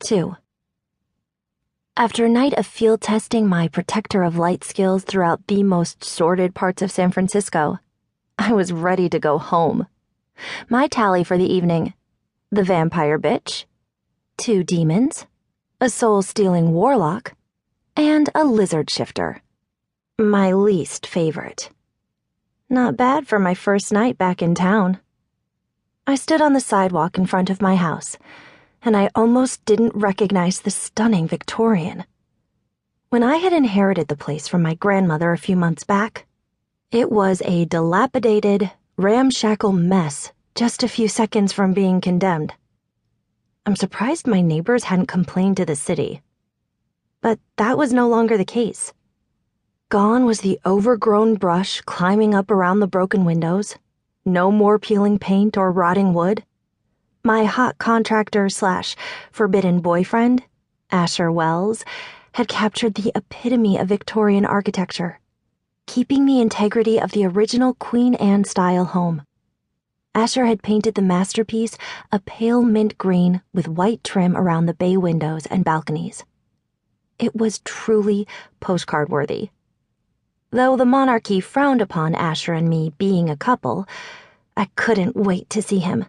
2. After a night of field testing my protector of light skills throughout the most sordid parts of San Francisco, I was ready to go home. My tally for the evening: the vampire bitch, 2 demons, a soul-stealing warlock, and a lizard shifter. My least favorite. Not bad for my first night back in town. I stood on the sidewalk in front of my house, and I almost didn't recognize the stunning Victorian. When I had inherited the place from my grandmother a few months back, it was a dilapidated, ramshackle mess just a few seconds from being condemned. I'm surprised my neighbors hadn't complained to the city. But that was no longer the case. Gone was the overgrown brush climbing up around the broken windows. No more peeling paint or rotting wood. My hot contractor/forbidden boyfriend, Asher Wells, had captured the epitome of Victorian architecture, keeping the integrity of the original Queen Anne-style home. Asher had painted the masterpiece a pale mint green with white trim around the bay windows and balconies. It was truly postcard-worthy. Though the monarchy frowned upon Asher and me being a couple, I couldn't wait to see him.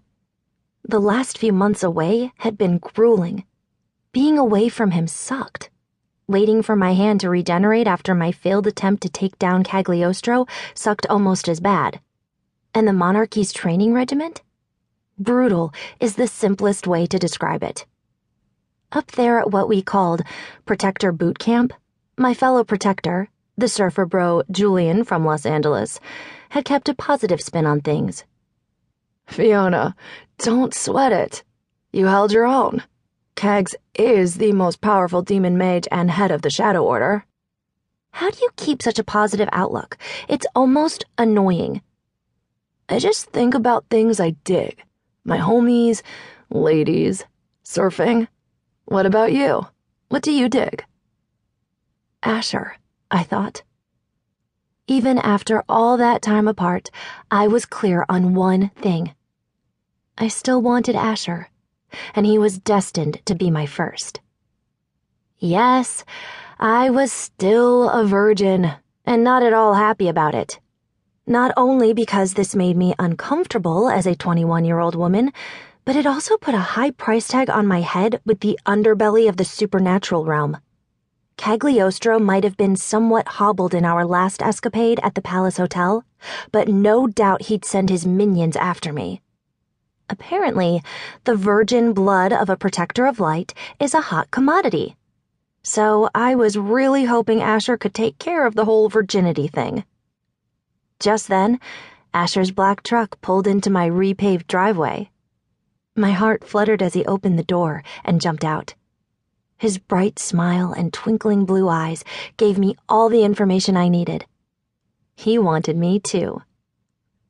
The last few months away had been grueling. Being away from him sucked. Waiting for my hand to regenerate after my failed attempt to take down Cagliostro sucked almost as bad. And the monarchy's training regiment? Brutal is the simplest way to describe it. Up there at what we called Protector Boot Camp, my fellow protector, the surfer bro Julian from Los Angeles, had kept a positive spin on things. Fiona, don't sweat it. You held your own. Cags is the most powerful demon mage and head of the Shadow Order. How do you keep such a positive outlook? It's almost annoying. I just think about things I dig. My homies, ladies, surfing. What about you? What do you dig? Asher, I thought. Even after all that time apart, I was clear on one thing. I still wanted Asher, and he was destined to be my first. Yes, I was still a virgin, and not at all happy about it. Not only because this made me uncomfortable as a 21-year-old woman, but it also put a high price tag on my head with the underbelly of the supernatural realm. Cagliostro might have been somewhat hobbled in our last escapade at the Palace Hotel, but no doubt he'd send his minions after me. Apparently, the virgin blood of a protector of light is a hot commodity. So I was really hoping Asher could take care of the whole virginity thing. Just then, Asher's black truck pulled into my repaved driveway. My heart fluttered as he opened the door and jumped out. His bright smile and twinkling blue eyes gave me all the information I needed. He wanted me too.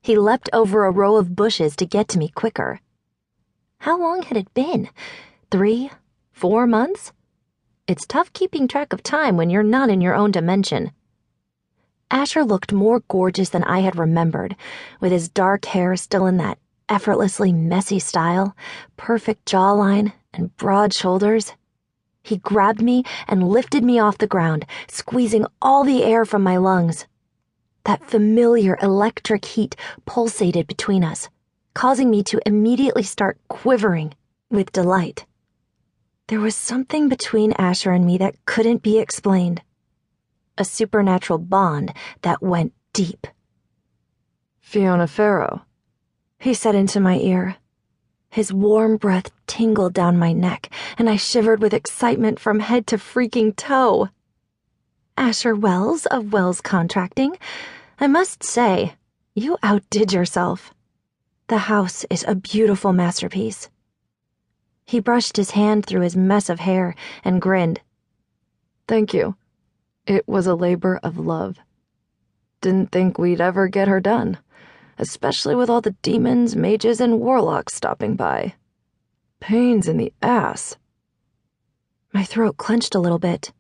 He leapt over a row of bushes to get to me quicker. How long had it been? 3, 4 months? It's tough keeping track of time when you're not in your own dimension. Asher looked more gorgeous than I had remembered, with his dark hair still in that effortlessly messy style, perfect jawline, and broad shoulders. He grabbed me and lifted me off the ground, squeezing all the air from my lungs. That familiar electric heat pulsated between us, causing me to immediately start quivering with delight. There was something between Asher and me that couldn't be explained. A supernatural bond that went deep. Fiona Farrow, he said into my ear. His warm breath tingled down my neck, and I shivered with excitement from head to freaking toe. Asher Wells of Wells Contracting, I must say, you outdid yourself. The house is a beautiful masterpiece. He brushed his hand through his mess of hair and grinned. Thank you. It was a labor of love. Didn't think we'd ever get her done, especially with all the demons, mages, and warlocks stopping by. Pains in the ass. My throat clenched a little bit.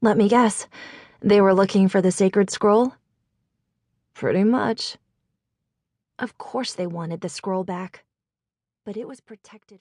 Let me guess, they were looking for the sacred scroll? Pretty much. Of course they wanted the scroll back, but it was protected